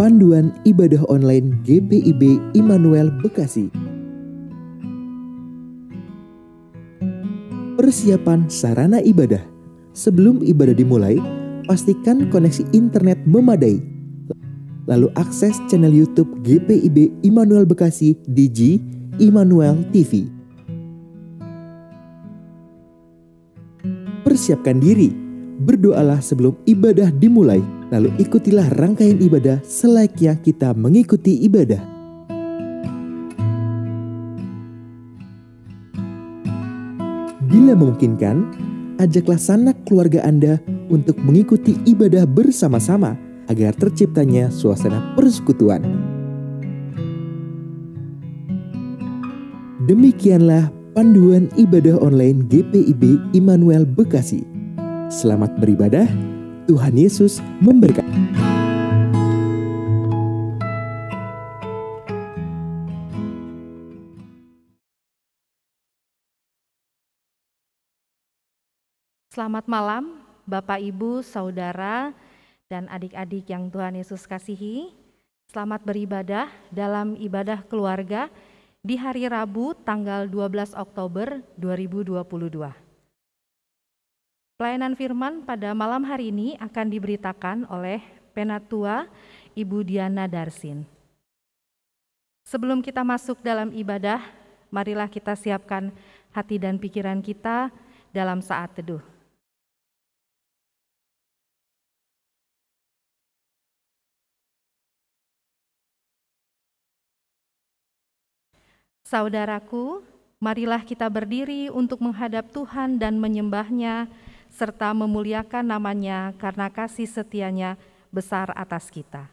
Panduan Ibadah Online GPIB Immanuel Bekasi. Persiapan sarana ibadah. Sebelum ibadah dimulai, pastikan koneksi internet memadai. Lalu akses channel YouTube GPIB Immanuel Bekasi di Immanuel TV. Persiapkan diri, berdoalah sebelum ibadah dimulai, lalu ikutilah rangkaian ibadah selayaknya kita mengikuti ibadah. Bila memungkinkan, ajaklah sanak keluarga Anda untuk mengikuti ibadah bersama-sama agar terciptanya suasana persekutuan. Demikianlah panduan ibadah online GPIB Immanuel Bekasi. Selamat beribadah, Tuhan Yesus memberkati. Selamat malam, Bapak, Ibu, Saudara, dan adik-adik yang Tuhan Yesus kasihi. Selamat beribadah dalam ibadah keluarga di hari Rabu tanggal 12 Oktober 2022. Pelayanan firman pada malam hari ini akan diberitakan oleh Penatua Ibu Diana Darsin. Sebelum kita masuk dalam ibadah, marilah kita siapkan hati dan pikiran kita dalam saat teduh. Saudaraku, marilah kita berdiri untuk menghadap Tuhan dan menyembah-Nya, serta memuliakan nama-Nya karena kasih setia-Nya besar atas kita.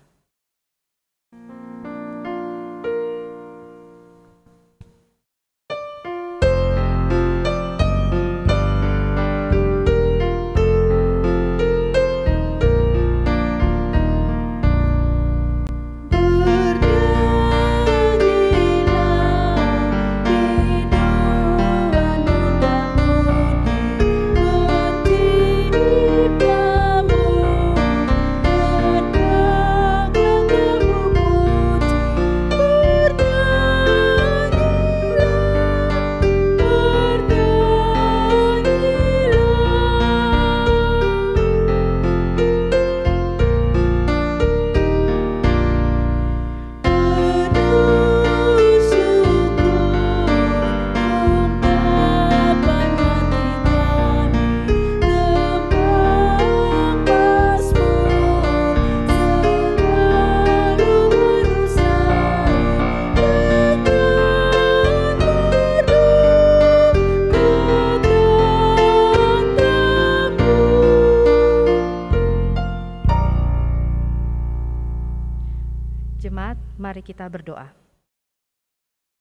Mari kita berdoa.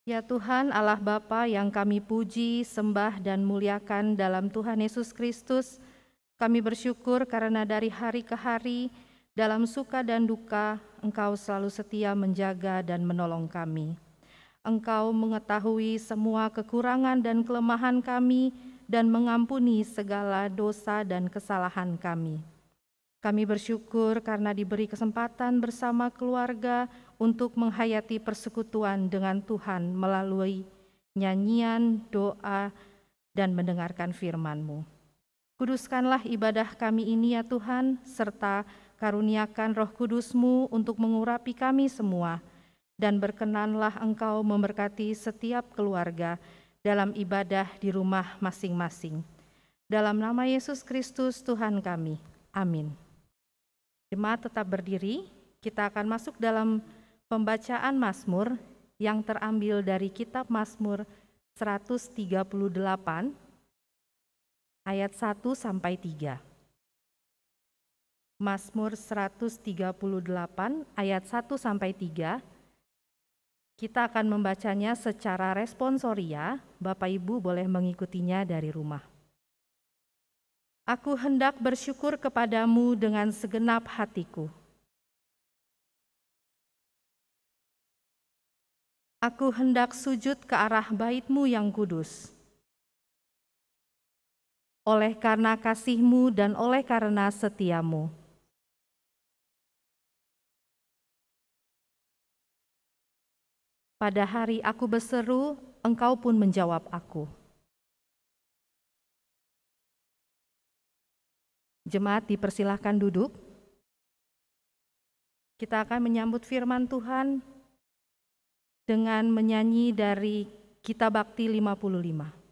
Ya Tuhan Allah Bapa yang kami puji, sembah dan muliakan dalam Tuhan Yesus Kristus, kami bersyukur karena dari hari ke hari, dalam suka dan duka, Engkau selalu setia menjaga dan menolong kami. Engkau mengetahui semua kekurangan dan kelemahan kami dan mengampuni segala dosa dan kesalahan kami. Kami bersyukur karena diberi kesempatan bersama keluarga untuk menghayati persekutuan dengan Tuhan melalui nyanyian, doa, dan mendengarkan firman-Mu. Kuduskanlah ibadah kami ini ya Tuhan, serta karuniakan Roh Kudus-Mu untuk mengurapi kami semua, dan berkenanlah Engkau memberkati setiap keluarga dalam ibadah di rumah masing-masing. Dalam nama Yesus Kristus Tuhan kami, amin. Jemaat tetap berdiri, kita akan masuk dalam pembacaan Mazmur yang terambil dari kitab Mazmur 138 ayat 1 sampai 3. Mazmur 138 ayat 1 sampai 3. Kita akan membacanya secara responsoria, Bapak Ibu boleh mengikutinya dari rumah. Aku hendak bersyukur kepadamu dengan segenap hatiku. Aku hendak sujud ke arah bait-Mu yang kudus. Oleh karena kasih-Mu dan oleh karena setia-Mu. Pada hari aku berseru, Engkau pun menjawab aku. Jemaat dipersilahkan duduk. Kita akan menyambut firman Tuhan dengan menyanyi dari Kitab Bakti 55.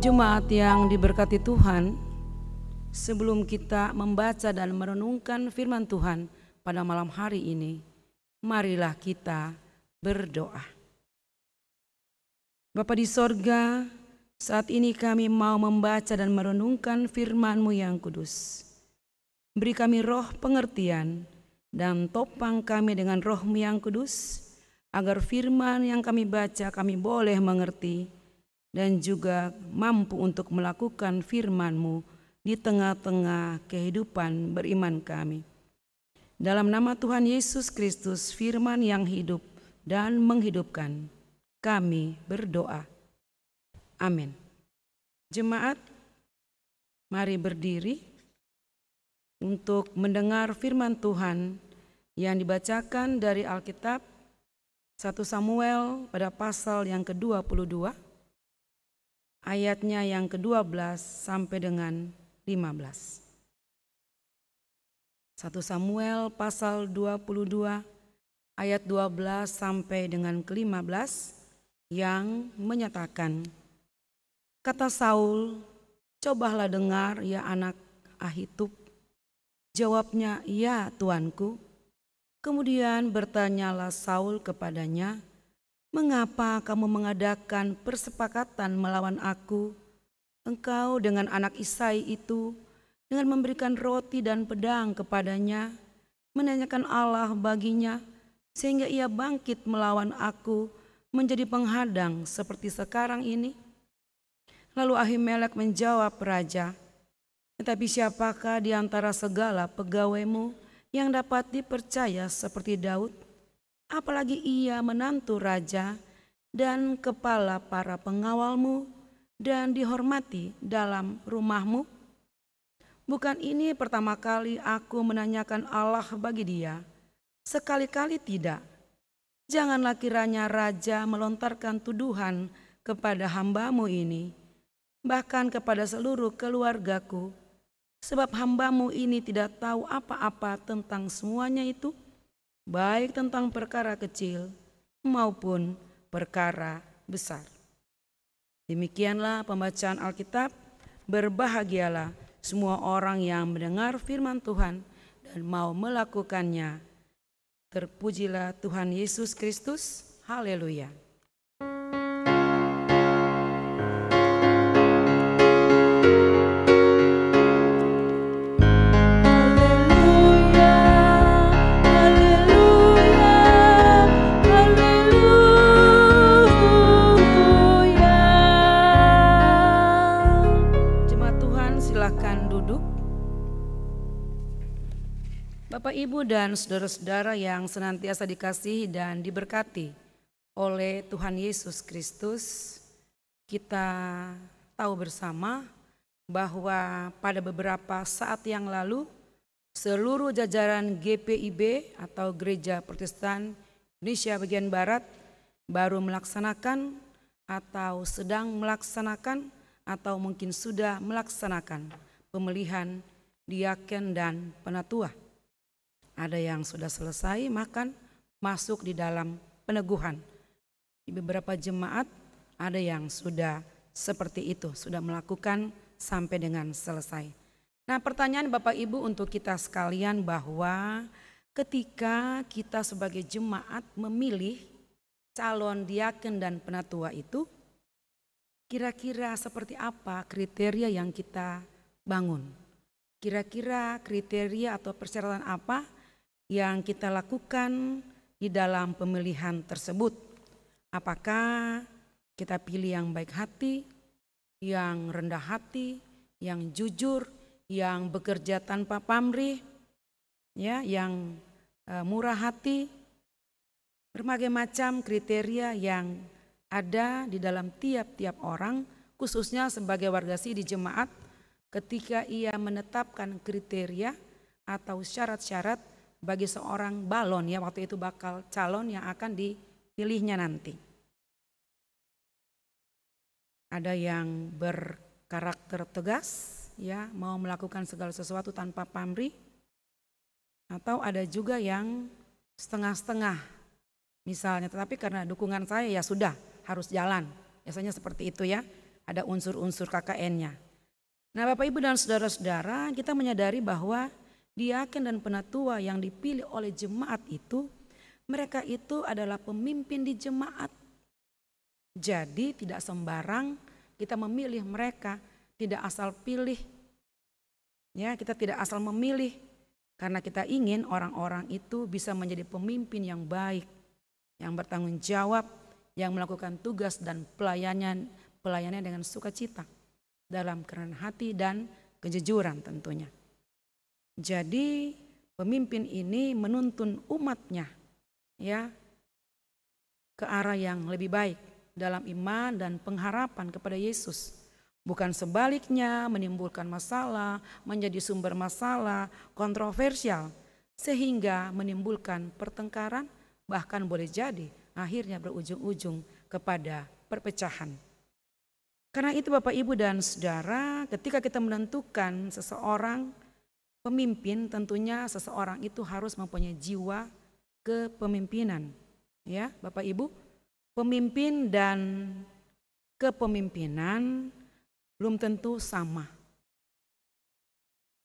Jemaat yang diberkati Tuhan, sebelum kita membaca dan merenungkan firman Tuhan pada malam hari ini, marilah kita berdoa. Bapa di sorga, saat ini kami mau membaca dan merenungkan firman-Mu yang kudus. Beri kami roh pengertian dan topang kami dengan roh-Mu yang kudus, agar firman yang kami baca kami boleh mengerti dan juga mampu untuk melakukan firman-Mu di tengah-tengah kehidupan beriman kami. Dalam nama Tuhan Yesus Kristus, firman yang hidup dan menghidupkan, kami berdoa. Amin. Jemaat, mari berdiri untuk mendengar firman Tuhan yang dibacakan dari Alkitab 1 Samuel pada pasal yang ke-22. Ayatnya yang ke-12 sampai dengan 15. 1 Samuel pasal 22 ayat 12 sampai dengan ke-15 yang menyatakan, kata Saul, cobalah dengar ya anak Ahitub. Jawabnya, ya tuanku. Kemudian bertanyalah Saul kepadanya, mengapa kamu mengadakan persepakatan melawan aku, engkau dengan anak Isai itu, dengan memberikan roti dan pedang kepadanya, menanyakan Allah baginya, sehingga ia bangkit melawan aku, menjadi penghadang seperti sekarang ini? Lalu Ahimelek menjawab raja, tetapi siapakah di antara segala pegawaimu yang dapat dipercaya seperti Daud? Apalagi ia menantu raja dan kepala para pengawalmu dan dihormati dalam rumahmu. Bukan ini pertama kali aku menanyakan Allah bagi dia, sekali-kali tidak. Janganlah kiranya raja melontarkan tuduhan kepada hambamu ini, bahkan kepada seluruh keluargaku, Sebab hamba-Mu ini tidak tahu apa-apa tentang semuanya itu, baik tentang perkara kecil maupun perkara besar. Demikianlah pembacaan Alkitab. Berbahagialah semua orang yang mendengar firman Tuhan dan mau melakukannya. Terpujilah Tuhan Yesus Kristus. Haleluya. Bapak, Ibu, dan saudara-saudara yang senantiasa dikasihi dan diberkati oleh Tuhan Yesus Kristus, kita tahu bersama bahwa pada beberapa saat yang lalu seluruh jajaran GPIB atau Gereja Protestan Indonesia bagian Barat baru melaksanakan atau sedang melaksanakan atau mungkin sudah melaksanakan pemilihan diaken dan penatua. Ada yang sudah selesai masuk di dalam peneguhan. Di beberapa jemaat ada yang sudah seperti itu, sudah melakukan sampai dengan selesai. Nah, pertanyaan Bapak Ibu untuk kita sekalian bahwa ketika kita sebagai jemaat memilih calon diaken dan penatua itu, kira-kira seperti apa kriteria yang kita bangun? Kira-kira kriteria atau persyaratan apa yang kita lakukan di dalam pemilihan tersebut? Apakah kita pilih yang baik hati, yang rendah hati, yang jujur, yang bekerja tanpa pamrih, ya, yang murah hati? Berbagai macam kriteria yang ada di dalam tiap-tiap orang, khususnya sebagai warga di jemaat, ketika ia menetapkan kriteria atau syarat-syarat bagi seorang balon, ya, waktu itu bakal calon yang akan dipilihnya nanti. Ada yang berkarakter tegas, ya, mau melakukan segala sesuatu tanpa pamrih, atau ada juga yang setengah-setengah, misalnya, tetapi karena dukungan saya ya sudah harus jalan, biasanya seperti itu, ya, ada unsur-unsur KKN-nya. Nah, Bapak, Ibu, dan saudara-saudara, kita menyadari bahwa diaken dan penatua yang dipilih oleh jemaat itu, mereka itu adalah pemimpin di jemaat. Jadi tidak sembarang kita memilih mereka, tidak asal pilih. Ya, kita tidak asal memilih karena kita ingin orang-orang itu bisa menjadi pemimpin yang baik, yang bertanggung jawab, yang melakukan tugas dan pelayanannya dengan sukacita, dalam kerendahan hati dan kejujuran tentunya. Jadi pemimpin ini menuntun umatnya, ya, ke arah yang lebih baik dalam iman dan pengharapan kepada Yesus. Bukan sebaliknya menimbulkan masalah, menjadi sumber masalah, kontroversial, sehingga menimbulkan pertengkaran, bahkan boleh jadi akhirnya berujung-ujung kepada perpecahan. Karena itu Bapak, Ibu, dan saudara, ketika kita menentukan seseorang pemimpin, tentunya seseorang itu harus mempunyai jiwa kepemimpinan. Ya, Bapak Ibu, pemimpin dan kepemimpinan belum tentu sama.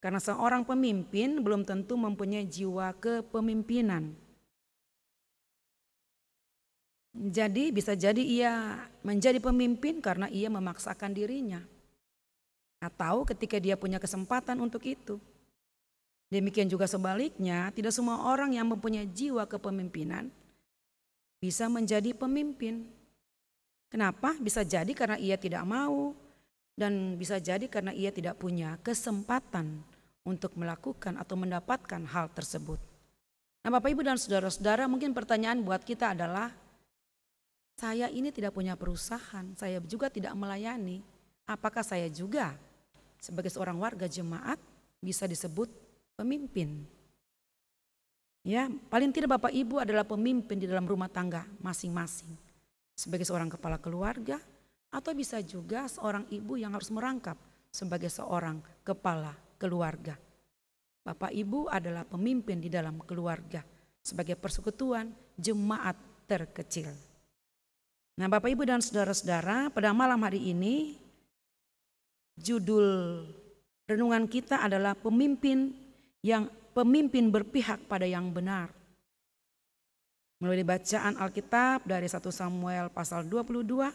Karena seorang pemimpin belum tentu mempunyai jiwa kepemimpinan. Jadi bisa jadi ia menjadi pemimpin karena ia memaksakan dirinya. Atau ketika dia punya kesempatan untuk itu. Demikian juga sebaliknya, tidak semua orang yang mempunyai jiwa kepemimpinan bisa menjadi pemimpin. Kenapa? Bisa jadi karena ia tidak mau, dan bisa jadi karena ia tidak punya kesempatan untuk melakukan atau mendapatkan hal tersebut. Nah, Bapak, Ibu, dan saudara-saudara, mungkin pertanyaan buat kita adalah, saya ini tidak punya perusahaan, saya juga tidak melayani, apakah saya juga sebagai seorang warga jemaat bisa disebut pemimpin? Ya, paling tidak Bapak Ibu adalah pemimpin di dalam rumah tangga masing-masing. Sebagai seorang kepala keluarga, atau bisa juga seorang ibu yang harus merangkap sebagai seorang kepala keluarga. Bapak Ibu adalah pemimpin di dalam keluarga sebagai persekutuan jemaat terkecil. Nah, Bapak Ibu dan saudara-saudara, pada malam hari ini judul renungan kita adalah pemimpin berpihak pada yang benar. Melalui bacaan Alkitab dari 1 Samuel pasal 22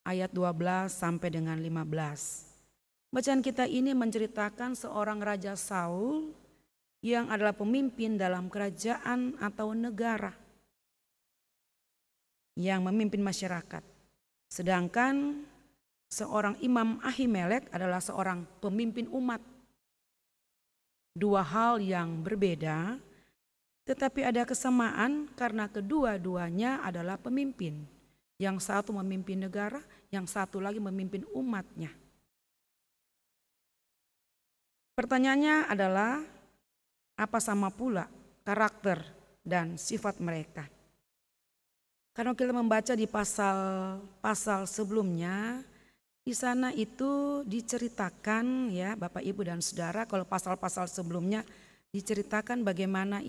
ayat 12 sampai dengan 15. Bacaan kita ini menceritakan seorang Raja Saul yang adalah pemimpin dalam kerajaan atau negara, yang memimpin masyarakat. Sedangkan seorang Imam Ahimelek adalah seorang pemimpin umat. Dua hal yang berbeda, tetapi ada kesamaan karena kedua-duanya adalah pemimpin. Yang satu memimpin negara, yang satu lagi memimpin umatnya. Pertanyaannya adalah, apa sama pula karakter dan sifat mereka? Karena kita membaca di pasal sebelumnya, di sana itu diceritakan ya Bapak Ibu dan Saudara, kalau pasal-pasal sebelumnya diceritakan bagaimana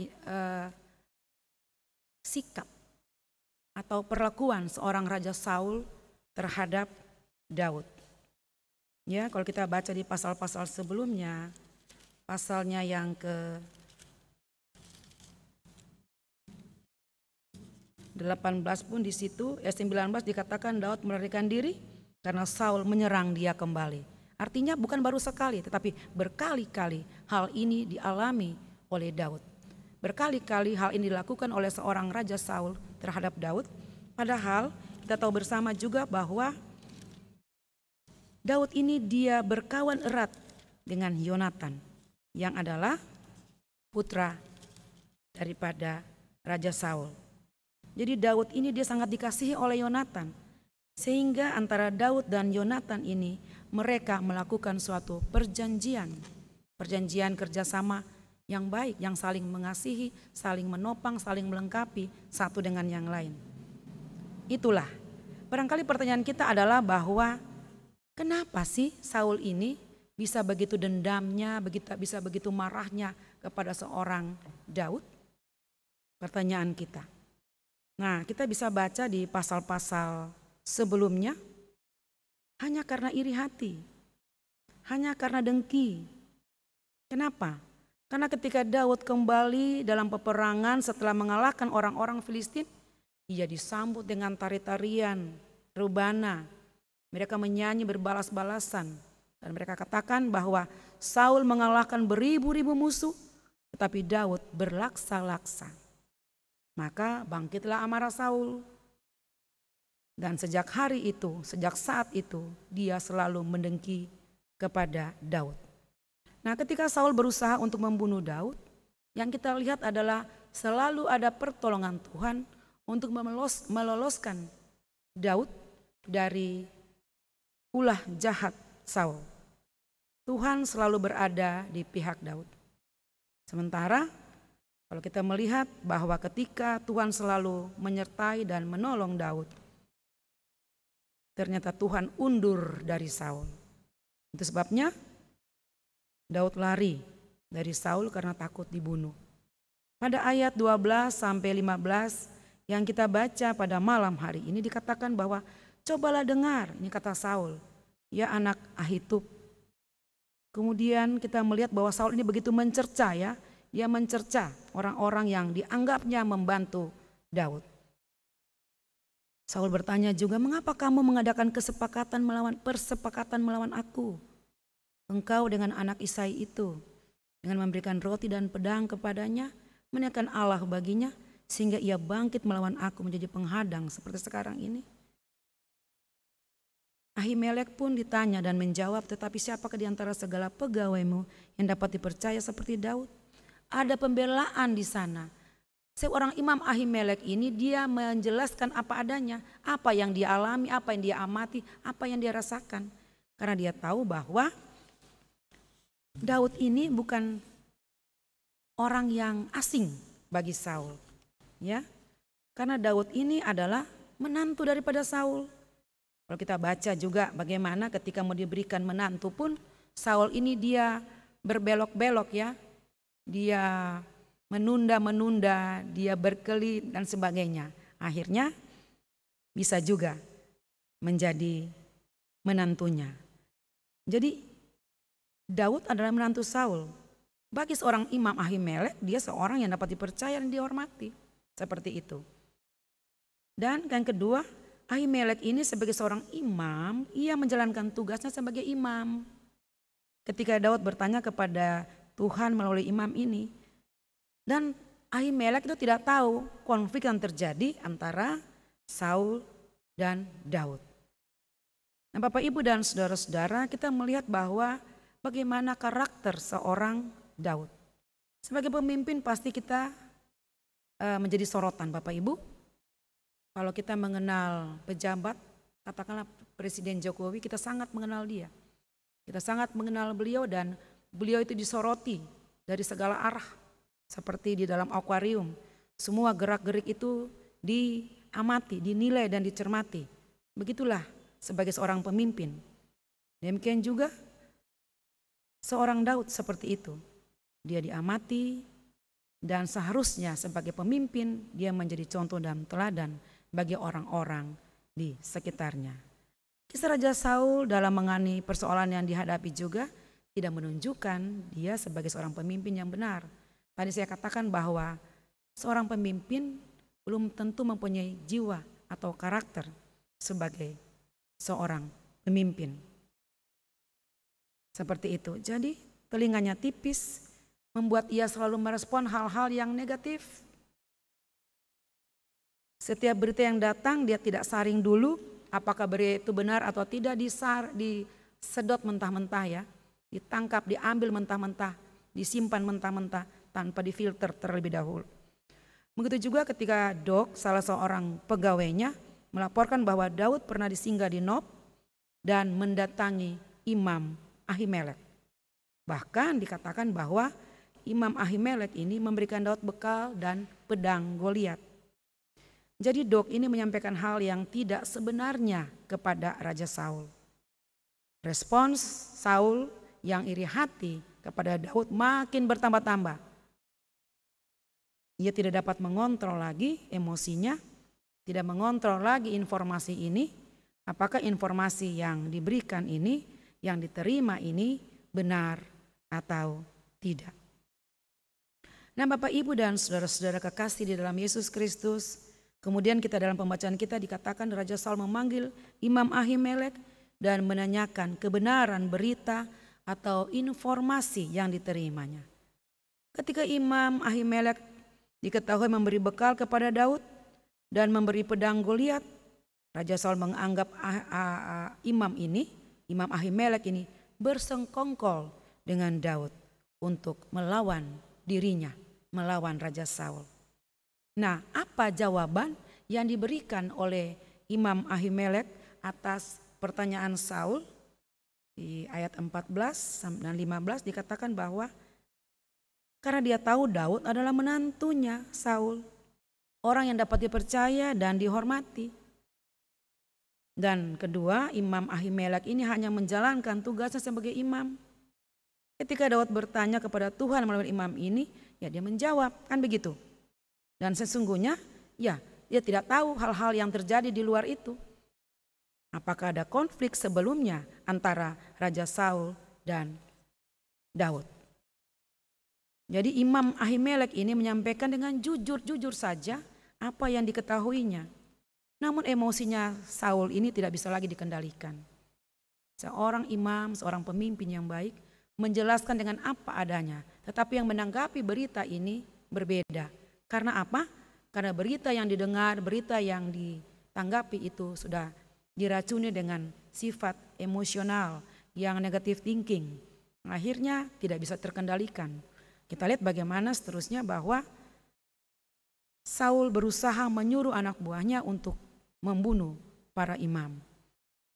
sikap atau perlakuan seorang Raja Saul terhadap Daud. Ya, kalau kita baca di pasal-pasal sebelumnya, pasalnya yang ke-18 pun di situ, ayat 19 dikatakan Daud melarikan diri karena Saul menyerang dia kembali. Artinya bukan baru sekali, tetapi berkali-kali hal ini dialami oleh Daud. Berkali-kali hal ini dilakukan oleh seorang Raja Saul terhadap Daud. Padahal kita tahu bersama juga bahwa Daud ini dia berkawan erat dengan Yonatan yang adalah putra daripada Raja Saul. Jadi Daud ini dia sangat dikasihi oleh Yonatan. Sehingga antara Daud dan Yonatan ini mereka melakukan suatu perjanjian kerjasama yang baik, yang saling mengasihi, saling menopang, saling melengkapi satu dengan yang lain. Itulah, barangkali pertanyaan kita adalah bahwa kenapa sih Saul ini bisa begitu dendamnya, bisa begitu marahnya kepada seorang Daud? Pertanyaan kita. Nah, kita bisa baca di pasal-pasal sebelumnya, hanya karena iri hati, hanya karena dengki. Kenapa? Karena ketika Daud kembali dalam peperangan setelah mengalahkan orang-orang Filistin, ia disambut dengan tari-tarian, rebana. Mereka menyanyi berbalas-balasan. Dan mereka katakan bahwa Saul mengalahkan beribu-ribu musuh, tetapi Daud berlaksa-laksa. Maka bangkitlah amarah Saul. Dan sejak hari itu, sejak saat itu, dia selalu mendengki kepada Daud. Nah, ketika Saul berusaha untuk membunuh Daud, yang kita lihat adalah selalu ada pertolongan Tuhan untuk meloloskan Daud dari ulah jahat Saul. Tuhan selalu berada di pihak Daud. Sementara kalau kita melihat bahwa ketika Tuhan selalu menyertai dan menolong Daud, ternyata Tuhan undur dari Saul. Itu sebabnya Daud lari dari Saul karena takut dibunuh. Pada ayat 12 sampai 15 yang kita baca pada malam hari ini dikatakan bahwa cobalah dengar, ini kata Saul, ya anak Ahitub. Kemudian kita melihat bahwa Saul ini begitu mencerca ya, dia mencerca orang-orang yang dianggapnya membantu Daud. Saul bertanya juga, mengapa kamu mengadakan persepakatan melawan aku? Engkau dengan anak Isai itu, dengan memberikan roti dan pedang kepadanya, menaikkan Allah baginya, sehingga ia bangkit melawan aku menjadi penghadang seperti sekarang ini. Ahimelek pun ditanya dan menjawab, tetapi siapakah di antara segala pegawaimu yang dapat dipercaya seperti Daud? Ada pembelaan di sana. Seorang Imam Ahimelek ini dia menjelaskan apa adanya, apa yang dia alami, apa yang dia amati, apa yang dia rasakan. Karena dia tahu bahwa Daud ini bukan orang yang asing bagi Saul. Ya, karena Daud ini adalah menantu daripada Saul. Kalau kita baca juga bagaimana ketika mau diberikan menantu pun Saul ini dia berbelok-belok ya. Dia menunda-menunda, dia berkelit dan sebagainya. Akhirnya bisa juga menjadi menantunya. Jadi Daud adalah menantu Saul. Bagi seorang Imam Ahimelek, dia seorang yang dapat dipercaya dan dihormati. Seperti itu. Dan yang kedua, Ahimelek ini sebagai seorang imam, ia menjalankan tugasnya sebagai imam. Ketika Daud bertanya kepada Tuhan melalui imam ini, dan Ahimelek itu tidak tahu konflik yang terjadi antara Saul dan Daud. Nah, Bapak Ibu dan saudara-saudara, kita melihat bahwa bagaimana karakter seorang Daud. Sebagai pemimpin pasti kita menjadi sorotan Bapak Ibu. Kalau kita mengenal pejabat, katakanlah Presiden Jokowi, kita sangat mengenal dia. Kita sangat mengenal beliau dan beliau itu disoroti dari segala arah. Seperti di dalam akuarium, semua gerak-gerik itu diamati, dinilai dan dicermati. Begitulah sebagai seorang pemimpin. Demikian juga seorang Daud seperti itu. Dia diamati dan seharusnya sebagai pemimpin dia menjadi contoh dan teladan bagi orang-orang di sekitarnya. Kisah Raja Saul dalam menangani persoalan yang dihadapi juga tidak menunjukkan dia sebagai seorang pemimpin yang benar. Tadi saya katakan bahwa seorang pemimpin belum tentu mempunyai jiwa atau karakter sebagai seorang pemimpin. Seperti itu. Jadi telinganya tipis, membuat ia selalu merespon hal-hal yang negatif. Setiap berita yang datang dia tidak saring dulu, apakah berita itu benar atau tidak, disedot mentah-mentah ya. Ditangkap, diambil mentah-mentah, disimpan mentah-mentah tanpa difilter terlebih dahulu. Begitu juga ketika Dog, salah seorang pegawainya, melaporkan bahwa Daud pernah disinggah di Nob dan mendatangi Imam Ahimelek. Bahkan dikatakan bahwa Imam Ahimelek ini memberikan Daud bekal dan pedang Goliat. Jadi Dog ini menyampaikan hal yang tidak sebenarnya kepada Raja Saul. Respons Saul yang iri hati kepada Daud makin bertambah-tambah. Ia tidak dapat mengontrol lagi emosinya, tidak mengontrol lagi informasi ini. Apakah informasi yang diberikan ini, yang diterima ini benar atau tidak. Nah Bapak Ibu dan saudara-saudara kekasih di dalam Yesus Kristus, kemudian kita dalam pembacaan kita dikatakan Raja Saul memanggil Imam Ahimelek dan menanyakan kebenaran berita atau informasi yang diterimanya. Ketika Imam Ahimelek diketahui memberi bekal kepada Daud dan memberi pedang Goliat, Raja Saul menganggap Imam Ahimelek ini bersengkongkol dengan Daud untuk melawan dirinya, melawan Raja Saul. Nah, apa jawaban yang diberikan oleh Imam Ahimelek atas pertanyaan Saul? Di ayat 14 dan 15 dikatakan bahwa karena dia tahu Daud adalah menantunya Saul, orang yang dapat dipercaya dan dihormati. Dan kedua, Imam Ahimelek ini hanya menjalankan tugasnya sebagai imam. Ketika Daud bertanya kepada Tuhan melalui imam ini, ya dia menjawab, kan begitu. Dan sesungguhnya, ya dia tidak tahu hal-hal yang terjadi di luar itu. Apakah ada konflik sebelumnya antara Raja Saul dan Daud? Jadi Imam Ahimelek ini menyampaikan dengan jujur-jujur saja apa yang diketahuinya. Namun emosinya Saul ini tidak bisa lagi dikendalikan. Seorang imam, seorang pemimpin yang baik menjelaskan dengan apa adanya. Tetapi yang menanggapi berita ini berbeda. Karena apa? Karena berita yang didengar, berita yang ditanggapi itu sudah diracuni dengan sifat emosional yang negative thinking. Akhirnya tidak bisa terkendalikan. Kita lihat bagaimana seterusnya bahwa Saul berusaha menyuruh anak buahnya untuk membunuh para imam.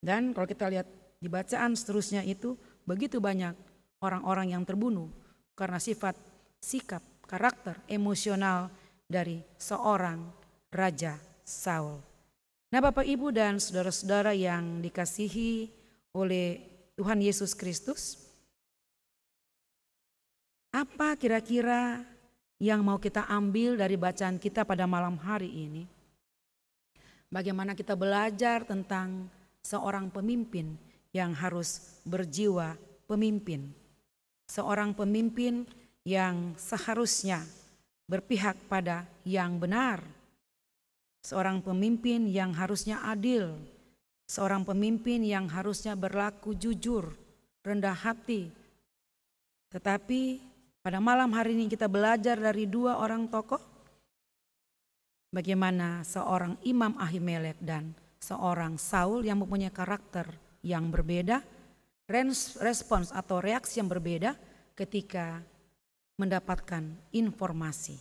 Dan kalau kita lihat di bacaan seterusnya itu begitu banyak orang-orang yang terbunuh karena sifat, sikap, karakter, emosional dari seorang Raja Saul. Nah Bapak Ibu dan saudara-saudara yang dikasihi oleh Tuhan Yesus Kristus, Apa kira-kira yang mau kita ambil dari bacaan kita pada malam hari ini? Bagaimana kita belajar tentang seorang pemimpin yang harus berjiwa pemimpin. Seorang pemimpin yang seharusnya berpihak pada yang benar. Seorang pemimpin yang harusnya adil. Seorang pemimpin yang harusnya berlaku jujur, rendah hati. Tetapi pada malam hari ini kita belajar dari dua orang tokoh. Bagaimana seorang Imam Ahimelek dan seorang Saul yang mempunyai karakter yang berbeda. Respons atau reaksi yang berbeda ketika mendapatkan informasi.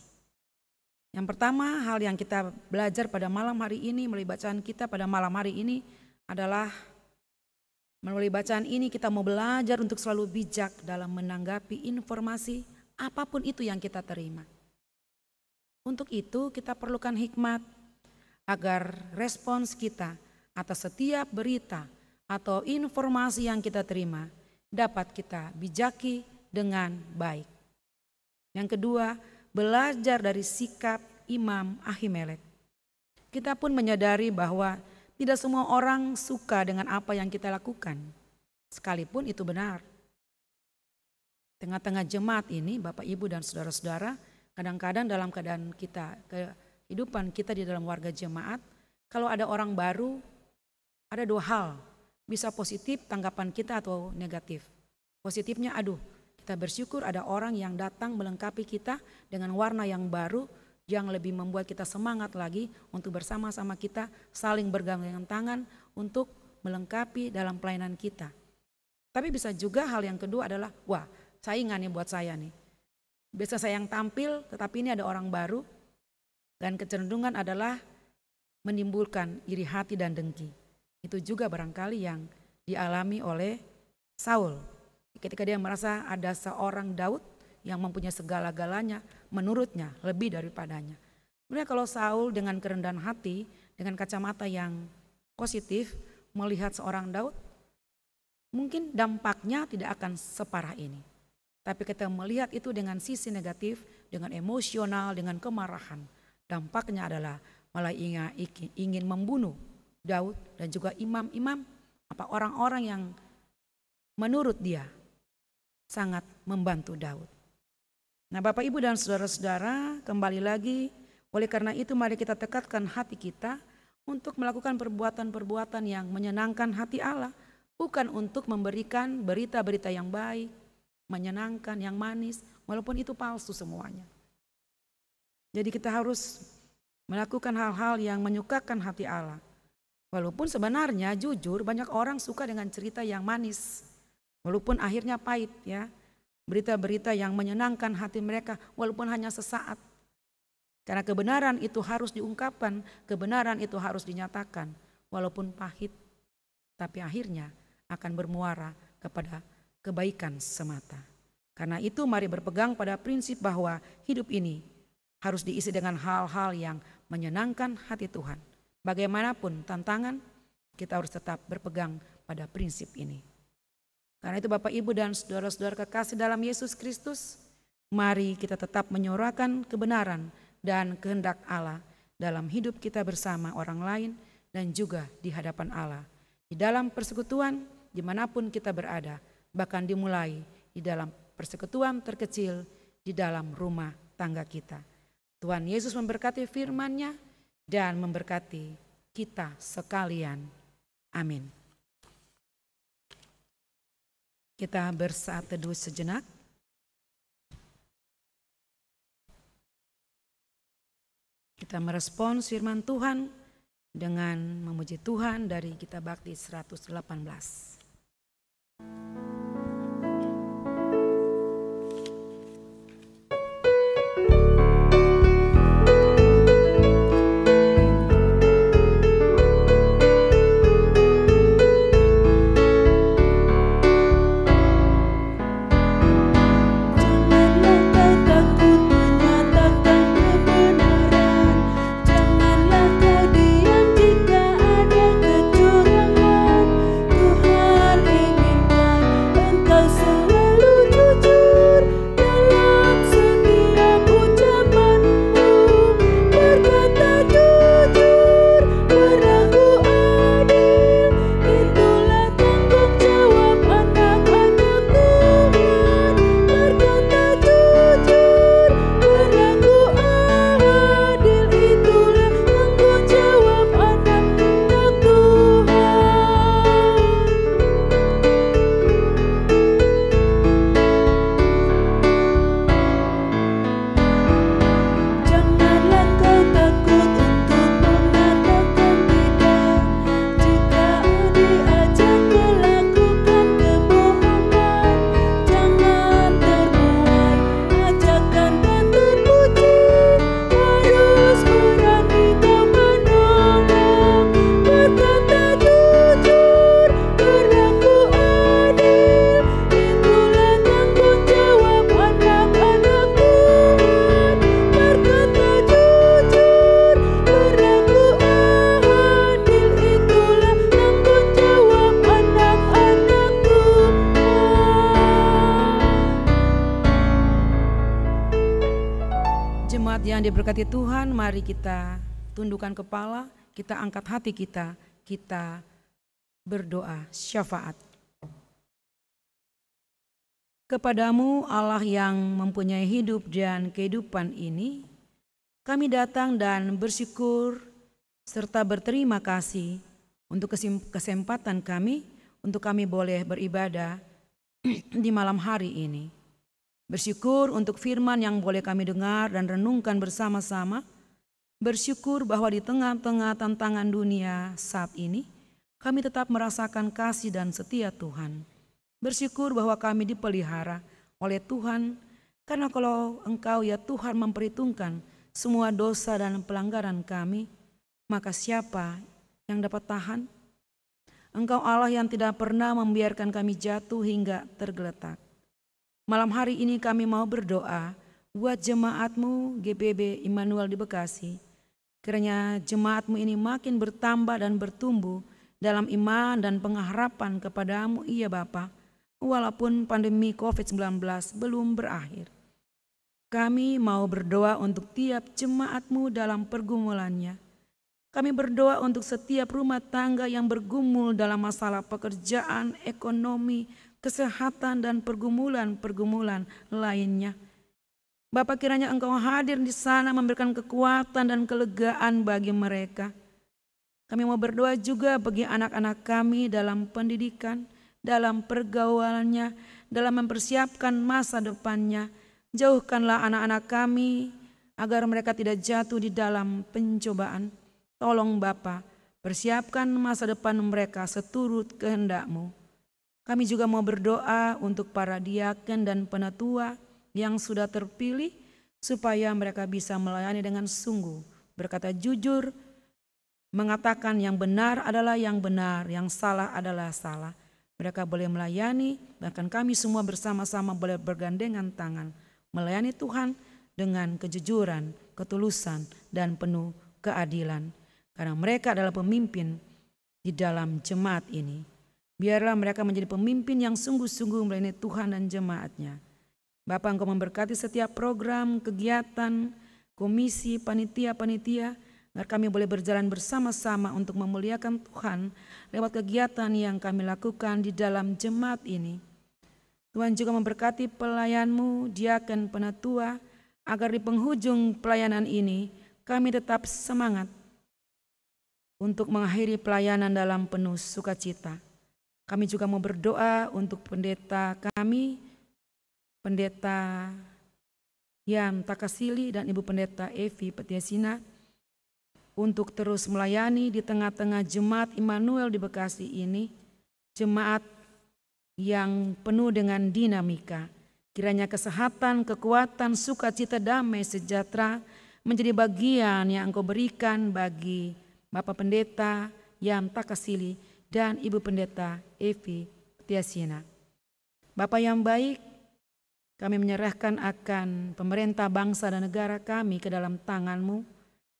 Yang pertama, hal yang kita belajar pada malam hari ini melalui bacaan kita pada malam hari ini adalah melalui bacaan ini kita mau belajar untuk selalu bijak dalam menanggapi informasi apapun itu yang kita terima. Untuk itu kita perlukan hikmat agar respons kita atas setiap berita atau informasi yang kita terima dapat kita bijaki dengan baik. Yang kedua, belajar dari sikap Imam Ahimelek. Kita pun menyadari bahwa tidak semua orang suka dengan apa yang kita lakukan, sekalipun itu benar. Tengah-tengah jemaat ini, Bapak, Ibu, dan saudara-saudara, kadang-kadang dalam keadaan kita, kehidupan kita di dalam warga jemaat, kalau ada orang baru, ada dua hal. Bisa positif tanggapan kita atau negatif. Positifnya, kita bersyukur ada orang yang datang melengkapi kita dengan warna yang baru yang lebih membuat kita semangat lagi untuk bersama-sama kita saling bergandengan tangan untuk melengkapi dalam pelayanan kita. Tapi bisa juga hal yang kedua adalah, saingan nih buat saya nih. Biasa saya yang tampil tetapi ini ada orang baru dan kecenderungan adalah menimbulkan iri hati dan dengki. Itu juga barangkali yang dialami oleh Saul. Ketika dia merasa ada seorang Daud yang mempunyai segala-galanya, menurutnya lebih daripadanya. Sebenarnya kalau Saul dengan kerendahan hati, dengan kacamata yang positif melihat seorang Daud, mungkin dampaknya tidak akan separah ini. Tapi kita melihat itu dengan sisi negatif, dengan emosional, dengan kemarahan. Dampaknya adalah malah ingin membunuh Daud dan juga imam-imam, orang-orang yang menurut dia sangat membantu Daud. Nah, Bapak, Ibu, dan saudara-saudara, kembali lagi, oleh karena itu mari kita tekatkan hati kita untuk melakukan perbuatan-perbuatan yang menyenangkan hati Allah, bukan untuk memberikan berita-berita yang baik, menyenangkan, yang manis, walaupun itu palsu semuanya. Jadi kita harus melakukan hal-hal yang menyukakan hati Allah. Walaupun sebenarnya jujur banyak orang suka dengan cerita yang manis. Walaupun akhirnya pahit ya. Berita-berita yang menyenangkan hati mereka walaupun hanya sesaat. Karena kebenaran itu harus diungkapkan, kebenaran itu harus dinyatakan. Walaupun pahit, tapi akhirnya akan bermuara kepada kebaikan semata. Karena itu mari berpegang pada prinsip bahwa hidup ini harus diisi dengan hal-hal yang menyenangkan hati Tuhan. Bagaimanapun tantangan, kita harus tetap berpegang pada prinsip ini. Karena itu Bapak, Ibu, dan saudara-saudara kekasih dalam Yesus Kristus, mari kita tetap menyuarakan kebenaran dan kehendak Allah dalam hidup kita bersama orang lain dan juga di hadapan Allah. Di dalam persekutuan, dimanapun kita berada, bahkan dimulai di dalam persekutuan terkecil di dalam rumah tangga kita. Tuhan Yesus memberkati firman-Nya dan memberkati kita sekalian. Amin. Kita bersaat teduh sejenak. Kita merespons firman Tuhan dengan memuji Tuhan dari Kitab Bakti 118. Janganlah kau diam jika ada kecurangan. Tuhan Jemaat yang diberkati Tuhan, mari kita tundukkan kepala, kita angkat hati kita berdoa syafaat. Kepadamu Allah yang mempunyai hidup dan kehidupan ini, kami datang dan bersyukur serta berterima kasih untuk kesempatan kami untuk kami boleh beribadah di malam hari ini. Bersyukur untuk firman yang boleh kami dengar dan renungkan bersama-sama. Bersyukur bahwa di tengah-tengah tantangan dunia saat ini, kami tetap merasakan kasih dan setia Tuhan. Bersyukur bahwa kami dipelihara oleh Tuhan, karena kalau Engkau ya Tuhan memperhitungkan semua dosa dan pelanggaran kami, maka siapa yang dapat tahan? Engkau Allah yang tidak pernah membiarkan kami jatuh hingga tergeletak. Malam hari ini kami mau berdoa buat jemaat-Mu GPIB Immanuel di Bekasi. Kiranya jemaat-Mu ini makin bertambah dan bertumbuh dalam iman dan pengharapan kepadamu, iya Bapa, walaupun pandemi COVID-19 belum berakhir. Kami mau berdoa untuk tiap jemaat-Mu dalam pergumulannya. Kami berdoa untuk setiap rumah tangga yang bergumul dalam masalah pekerjaan, ekonomi, kesehatan, dan pergumulan-pergumulan lainnya. Bapa, kiranya Engkau hadir di sana memberikan kekuatan dan kelegaan bagi mereka. Kami mau berdoa juga bagi anak-anak kami dalam pendidikan, dalam pergaulannya, dalam mempersiapkan masa depannya. Jauhkanlah anak-anak kami agar mereka tidak jatuh di dalam pencobaan. Tolong Bapa, persiapkan masa depan mereka seturut kehendak-Mu. Kami juga mau berdoa untuk para diaken dan penatua yang sudah terpilih supaya mereka bisa melayani dengan sungguh, berkata jujur, mengatakan yang benar adalah yang benar, yang salah adalah salah. Mereka boleh melayani, bahkan kami semua bersama-sama boleh bergandengan tangan melayani Tuhan dengan kejujuran, ketulusan, dan penuh keadilan. Karena mereka adalah pemimpin di dalam jemaat ini. Biarlah mereka menjadi pemimpin yang sungguh-sungguh melayani Tuhan dan jemaatnya. Bapa, Engkau memberkati setiap program, kegiatan, komisi, panitia-panitia, agar kami boleh berjalan bersama-sama untuk memuliakan Tuhan lewat kegiatan yang kami lakukan di dalam jemaat ini. Tuhan juga memberkati pelayan-Mu, diaken, penatua, agar di penghujung pelayanan ini kami tetap semangat untuk mengakhiri pelayanan dalam penuh sukacita. Kami juga mau berdoa untuk pendeta kami, Pendeta Yan Takasili dan Ibu Pendeta Evi Petiasina, untuk terus melayani di tengah-tengah jemaat Immanuel di Bekasi ini, jemaat yang penuh dengan dinamika. Kiranya kesehatan, kekuatan, sukacita, damai, sejahtera menjadi bagian yang Engkau berikan bagi Bapak Pendeta Yan Takasili dan Ibu Pendeta Evi Petiasina. Bapak yang baik, kami menyerahkan akan pemerintah bangsa dan negara kami ke dalam tangan-Mu.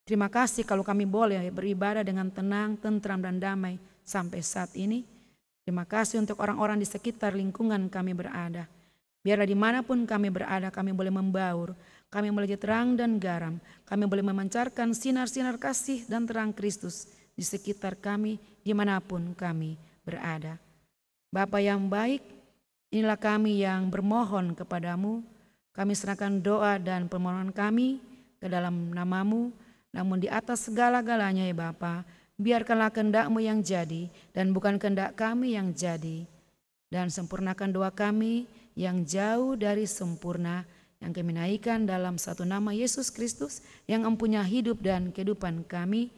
Terima kasih kalau kami boleh beribadah dengan tenang, tentram, dan damai sampai saat ini. Terima kasih untuk orang-orang di sekitar lingkungan kami berada. Biarlah dimanapun kami berada, kami boleh membaur, kami boleh jadi terang dan garam, kami boleh memancarkan sinar-sinar kasih dan terang Kristus di sekitar kami, dimanapun kami berada. Bapa yang baik, inilah kami yang bermohon kepadamu. Kami serahkan doa dan permohonan kami ke dalam nama-Mu. Namun di atas segala-galanya ya Bapa, biarkanlah kehendak-Mu yang jadi dan bukan kehendak kami yang jadi. Dan sempurnakan doa kami yang jauh dari sempurna, yang kami naikkan dalam satu nama Yesus Kristus yang mempunyai hidup dan kehidupan kami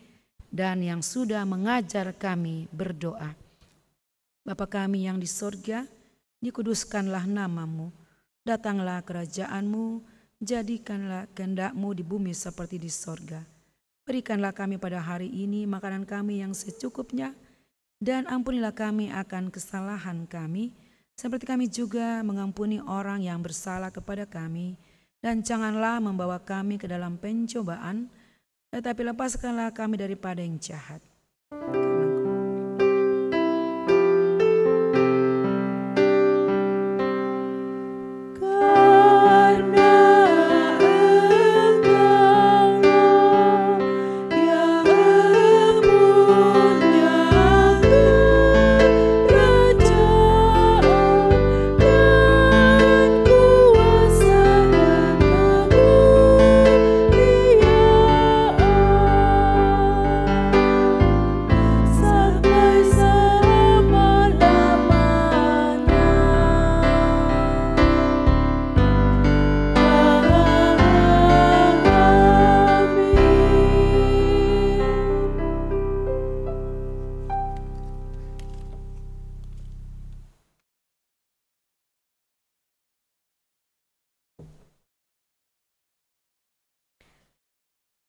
dan yang sudah mengajar kami berdoa. Bapa kami yang di sorga, dikuduskanlah nama-Mu, datanglah kerajaan-Mu, jadikanlah kehendak-Mu di bumi seperti di sorga. Berikanlah kami pada hari ini makanan kami yang secukupnya, dan ampunilah kami akan kesalahan kami, seperti kami juga mengampuni orang yang bersalah kepada kami. Dan janganlah membawa kami ke dalam pencobaan, tetapi lepaskanlah kami daripada yang jahat. Karena Engkau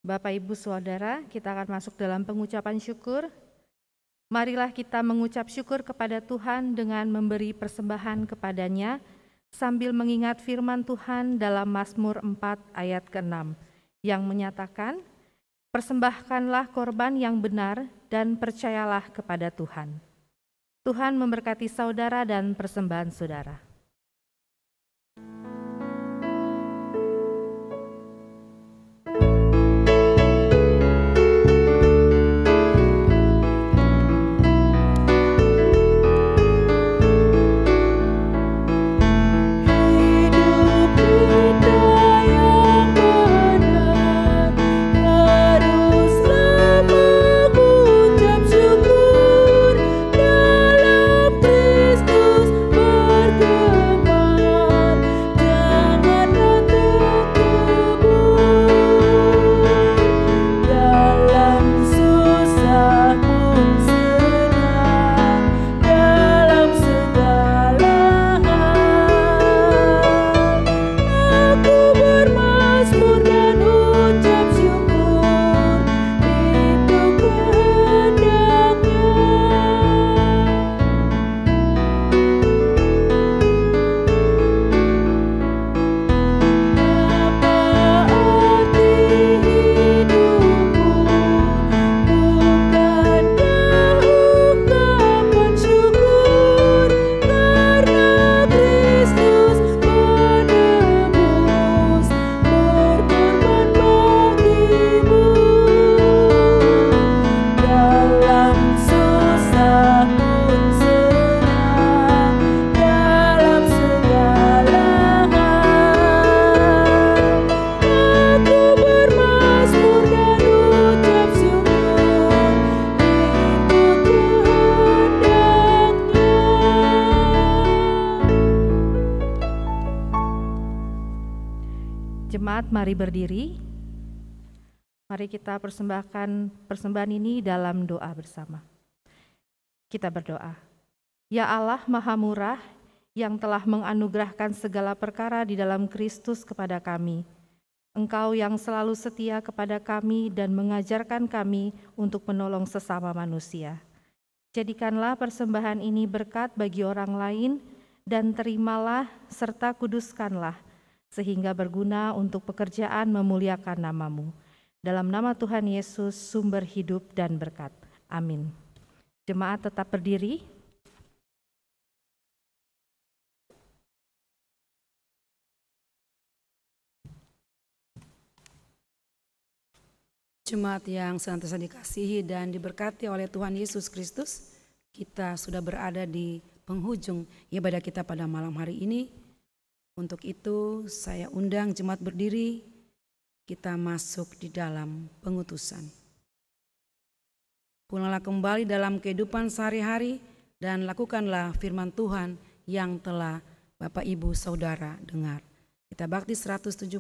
Bapak, Ibu, Saudara, kita akan masuk dalam pengucapan syukur. Marilah kita mengucap syukur kepada Tuhan dengan memberi persembahan kepadanya sambil mengingat firman Tuhan dalam Mazmur 4 ayat ke-6 yang menyatakan, persembahkanlah korban yang benar dan percayalah kepada Tuhan. Tuhan memberkati saudara dan persembahan saudara. Jemaat, mari berdiri. Mari kita persembahkan persembahan ini dalam doa bersama. Kita berdoa. Ya Allah Maha Murah, yang telah menganugerahkan segala perkara di dalam Kristus kepada kami. Engkau yang selalu setia kepada kami dan mengajarkan kami untuk menolong sesama manusia. Jadikanlah persembahan ini berkat bagi orang lain, dan terimalah serta kuduskanlah, sehingga berguna untuk pekerjaan memuliakan nama-Mu. Dalam nama Tuhan Yesus, sumber hidup dan berkat. Amin. Jemaat tetap berdiri. Jemaat yang senantiasa dikasihi dan diberkati oleh Tuhan Yesus Kristus, kita sudah berada di penghujung ibadah kita pada malam hari ini. Untuk itu saya undang jemaat berdiri, kita masuk di dalam pengutusan. Pulanglah kembali dalam kehidupan sehari-hari dan lakukanlah firman Tuhan yang telah Bapak Ibu Saudara dengar. Kita bakti 117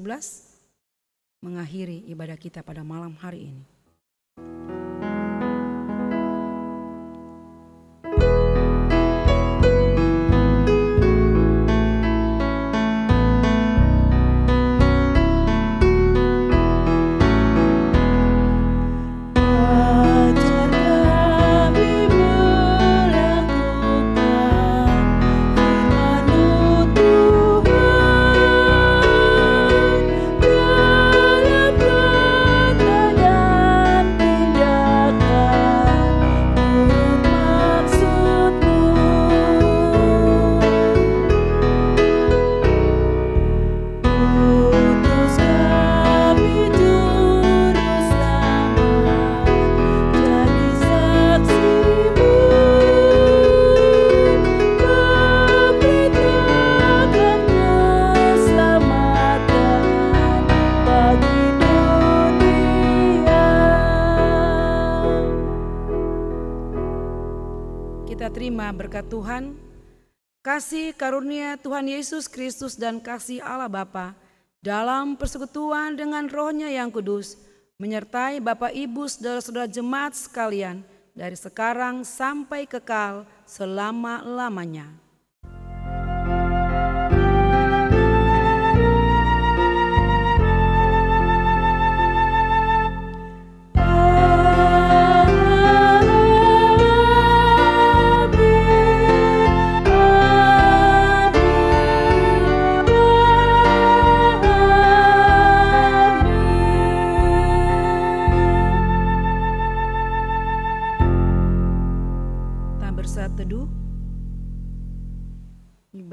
mengakhiri ibadah kita pada malam hari ini. Terima berkat Tuhan, kasih karunia Tuhan Yesus Kristus dan kasih Allah Bapa dalam persekutuan dengan Roh-Nya yang kudus menyertai Bapak Ibu saudara-saudara jemaat sekalian dari sekarang sampai kekal selama-lamanya.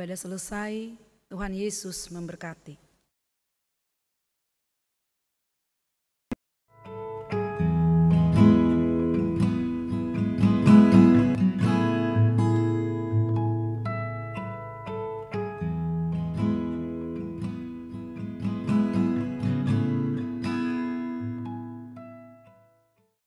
Ibadah selesai, Tuhan Yesus memberkati.